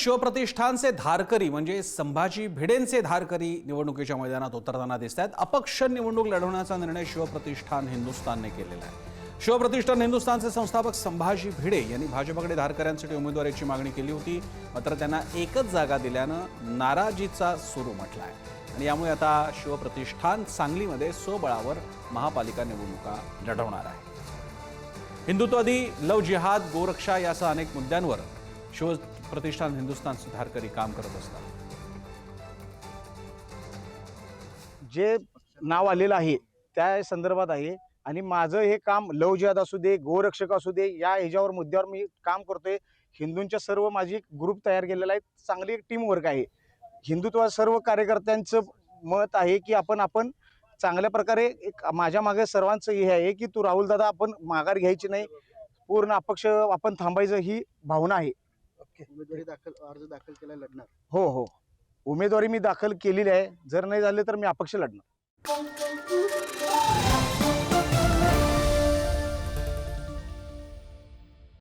शिवप्रतिष्ठानचे धारकरी म्हणजे संभाजी भिडेंचे धारकरी निवडणुकीच्या मैदानात उतरताना दिसत आहेत। अपक्ष निवडणूक लढवण्याचा निर्णय शिवप्रतिष्ठान हिंदुस्थानने केलेला आहे। शिवप्रतिष्ठान हिंदुस्थानचे संस्थापक संभाजी भिडे यांनी भाजपकडे धारकऱ्यांसाठी उमेदवारीची मागणी केली होती, मात्र त्यांना एकच जागा दिल्यानं नाराजीचा सूर उमटलाय आणि यामुळे आता शिवप्रतिष्ठान सांगलीमध्ये स्वबळावर महापालिका निवडणुका लढवणार आहे। हिंदुत्ववादी, लव जिहाद, गोरक्षा यासह अनेक मुद्द्यांवर शिवप्रतिष्ठान हिंदुस्थानचे धारकरी काम करत असतात। जे नाव आलेलं आहे त्या संदर्भात आहे आणि माझं हे काम लव जिहाद असू दे, गोरक्षक असू दे, या ह्याच्यावर मुद्द्यावर मी काम करतोय। हिंदूंच्या सर्व माझी ग्रुप तयार केलेला आहे, चांगली एक टीम वर्क आहे। हिंदुत्व सर्व कार्यकर्त्यांचं मत आहे की आपण चांगल्या प्रकारे एक माझ्या मागे सर्वांचं हे आहे की तू राहुल दादा आपण माघार घ्यायची नाही, पूर्ण अपक्ष आपण थांबायचं ही भावना आहे। उमेदवारी अर्ज दाखल केला लढणार? हो, उमेदवारी मी दाखल केलेली आहे। जर नाही झाले तर मी अपक्ष लढणार।